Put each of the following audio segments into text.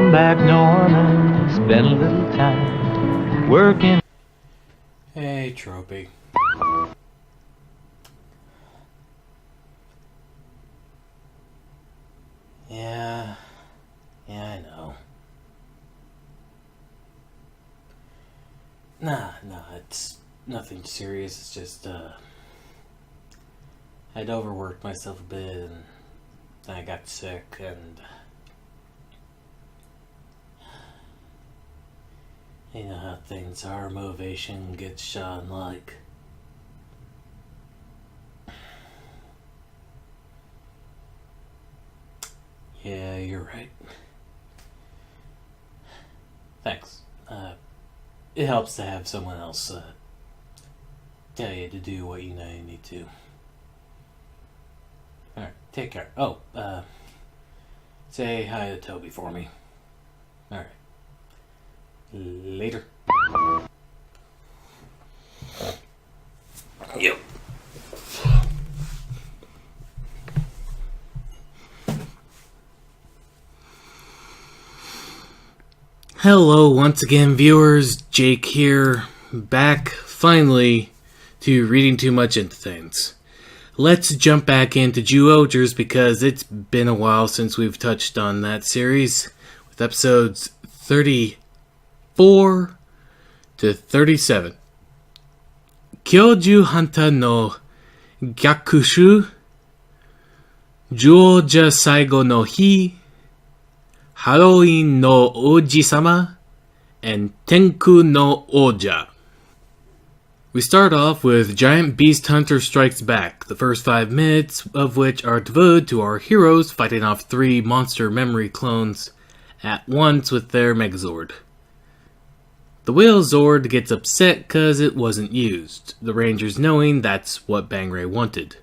come back Norman, spend a little time working. Hey, Tropy. Yeah, I know. Nah, it's nothing serious. It's just, I'd overworked myself a bit, and then I got sick, and you know how things are. Motivation gets shot like. Yeah, you're right. Thanks. It helps to have someone else tell you to do what you know you need to. Alright, take care. Oh, say hi to Toby for me. Alright. Later. Yep. Hello once again, viewers. Jake here, back finally to reading too much into things. Let's jump back into Jyuohger's because it's been a while since we've touched on that series, with episodes 34 to 37. Kyoju Hanta no Gyakushu, Jyuohger Saigo no Hi, Halloween no Oji-sama, and Tenku no Oja. We start off with Giant Beast Hunter Strikes Back, the first 5 minutes of which are devoted to our heroes fighting off 3 monster memory clones at once with their Megazord. The Whale Zord gets upset cause it wasn't used, the Rangers knowing that's what Bangray wanted.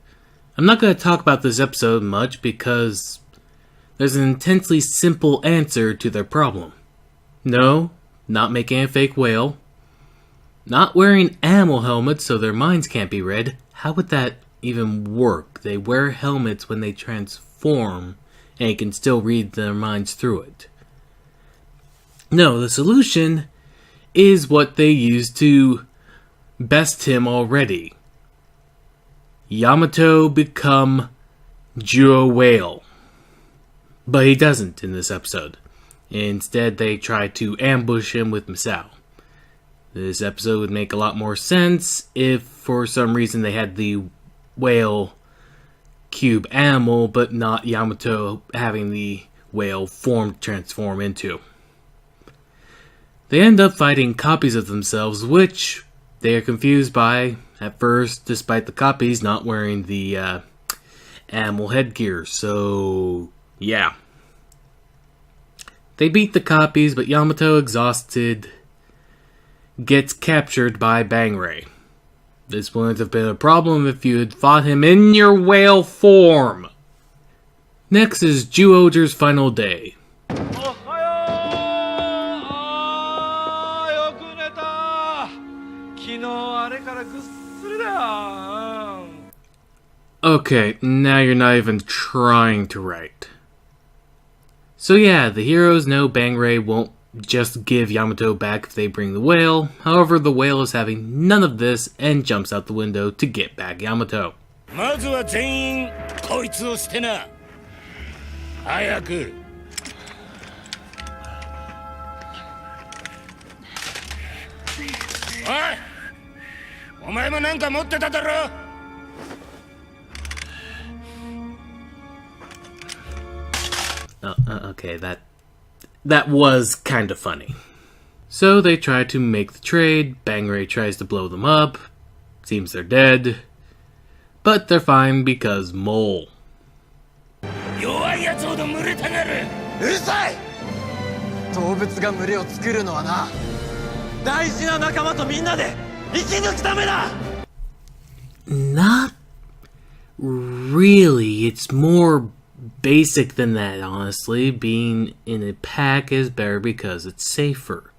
I'm not going to talk about this episode much because there's an intensely simple answer to their problem. No, not making a fake whale. Not wearing animal helmets so their minds can't be read. How would that even work? They wear helmets when they transform, and you can still read their minds through it. No, the solution is what they used to best him already. Yamato become Jyuo Whale. But he doesn't in this episode. Instead, they try to ambush him with Misao. This episode would make a lot more sense if, for some reason, they had the whale cube animal, but not Yamato having the whale form to transform into. They end up fighting copies of themselves, which they are confused by at first, despite the copies not wearing the animal headgear. So yeah. They beat the copies, but Yamato, exhausted, gets captured by Bangray. This wouldn't have been a problem if you had fought him in your whale form. Next is Jyuohger's final day. Okay, now you're not even trying to write. So yeah, the heroes know Bangray won't just give Yamato back if they bring the whale. However, the whale is having none of this and jumps out the window to get back Yamato. Okay, that was kind of funny. So they try to make the trade. Bangray tries to blow them up. Seems they're dead. But they're fine because Mole. Not really. It's more basic than that, honestly. Being in a pack is better because it's safer.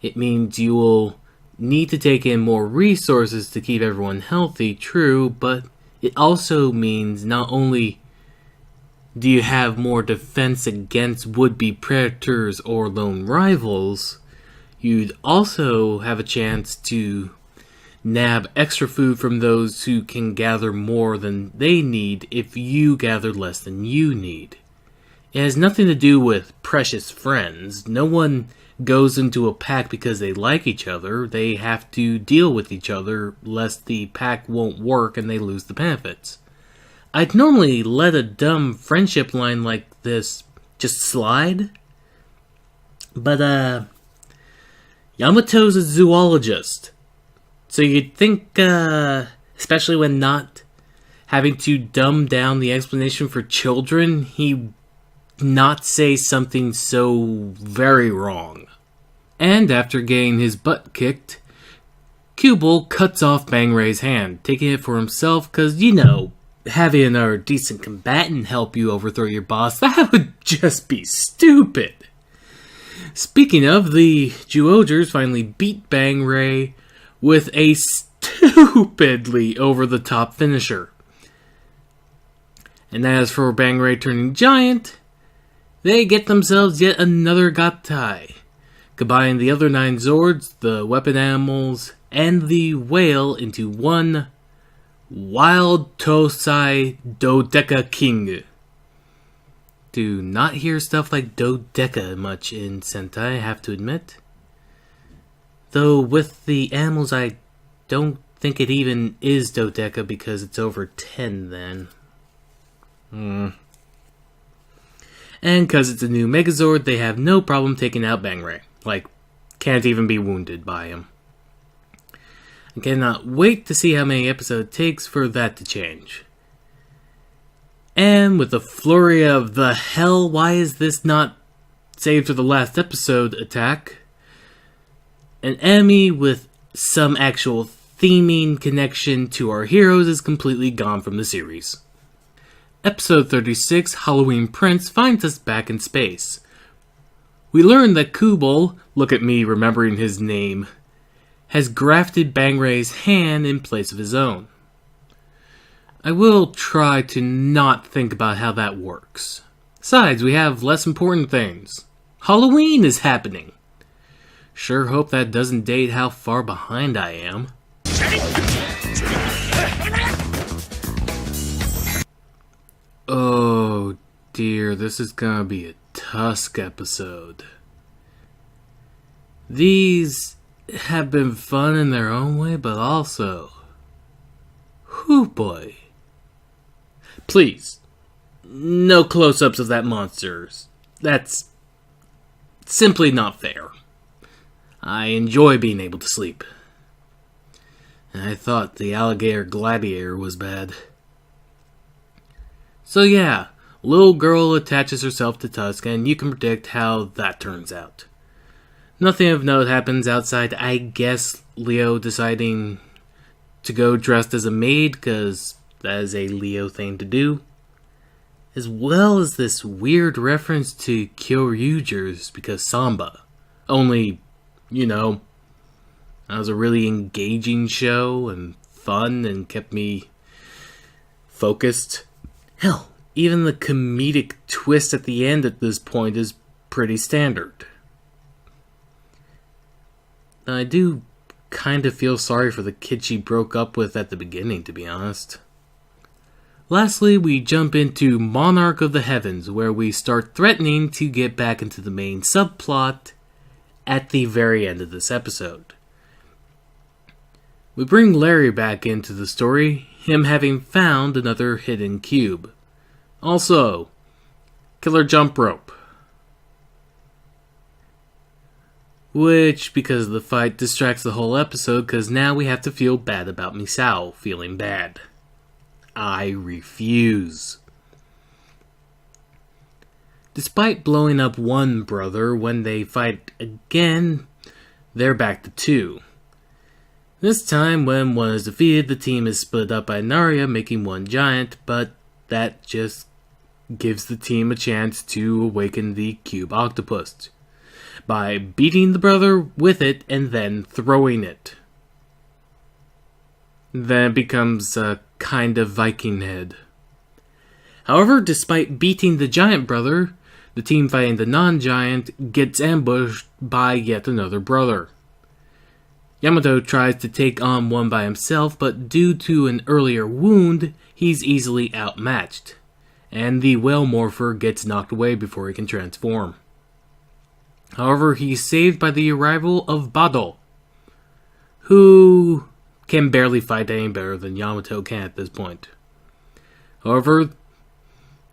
It means you will need to take in more resources to keep everyone healthy, true, but it also means not only do you have more defense against would-be predators or lone rivals, you'd also have a chance to nab extra food from those who can gather more than they need if you gather less than you need. It has nothing to do with precious friends. No one goes into a pack because they like each other. They have to deal with each other lest the pack won't work and they lose the benefits. I'd normally let a dumb friendship line like this just slide, but Yamato's a zoologist. So you'd think, especially when not having to dumb down the explanation for children, he'd not say something so very wrong. And after getting his butt kicked, Kubel cuts off Bang Ray's hand, taking it for himself, cause, having another decent combatant help you overthrow your boss, that would just be stupid. Speaking of, the Jyuohgers finally beat Bang Ray with a stupidly over-the-top finisher. And as for Bang Ray turning giant, they get themselves yet another Gattai, combining the other 9 Zords, the weapon animals, and the whale into one Wild Tosai Dodeca King. Do not hear stuff like Dodeca much in Sentai, I have to admit. Though with the animals, I don't think it even is Dodeca because it's over 10 then. And because it's a new Megazord, they have no problem taking out Bang Ray. Like, can't even be wounded by him. I cannot wait to see how many episodes it takes for that to change. And with the flurry of the hell, why is this not saved for the last episode attack? An enemy with some actual theming connection to our heroes is completely gone from the series. Episode 36, Halloween Prince, finds us back in space. We learn that Kubel, look at me remembering his name, has grafted Bang Ray's hand in place of his own. I will try to not think about how that works. Besides, we have less important things. Halloween is happening. Sure hope that doesn't date how far behind I am. Oh dear, this is gonna be a Tusk episode. These have been fun in their own way, but also... whew boy. Please, no close-ups of that monster. That's simply not fair. I enjoy being able to sleep. I thought the alligator gladiator was bad. So yeah, little girl attaches herself to Tusk, and you can predict how that turns out. Nothing of note happens outside, I guess, Leo deciding to go dressed as a maid, because that is a Leo thing to do. As well as this weird reference to Jyuohgers because Samba. Only, that was a really engaging show and fun and kept me focused. Hell, even the comedic twist at the end at this point is pretty standard. I do kind of feel sorry for the kid she broke up with at the beginning, to be honest. Lastly, we jump into Monarch of the Heavens, where we start threatening to get back into the main subplot at the very end of this episode. We bring Larry back into the story, him having found another hidden cube. Also, killer jump rope. Which, because of the fight, distracts the whole episode, because now we have to feel bad about Misao feeling bad. I refuse. Despite blowing up one brother, when they fight again, they're back to 2. This time, when one is defeated, the team is split up by Naria, making one giant, but that just gives the team a chance to awaken the cube octopus by beating the brother with it and then throwing it. Then it becomes a kind of Viking head. However, despite beating the giant brother, the team fighting the non-giant gets ambushed by yet another brother. Yamato tries to take on one by himself, but due to an earlier wound, he's easily outmatched, and the whale morpher gets knocked away before he can transform. However, he's saved by the arrival of Bado, who can barely fight any better than Yamato can at this point. However,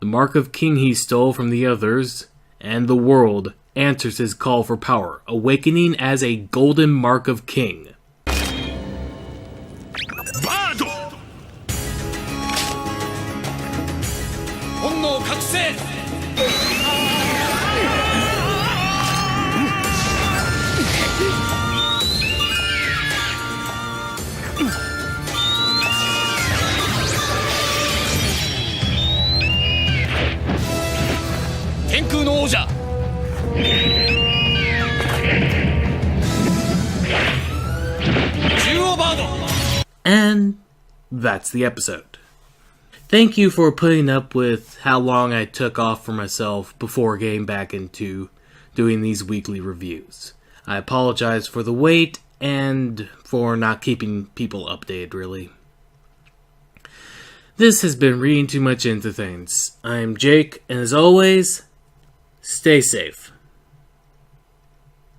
the Mark of King he stole from the others, and the world, answers his call for power, awakening as a Golden Mark of King. Bado! 本能覚醒! And that's the episode. Thank you for putting up with how long I took off for myself before getting back into doing these weekly reviews. I apologize for the wait and for not keeping people updated, really. This has been reading too much into things. I'm Jake, and as always, stay safe.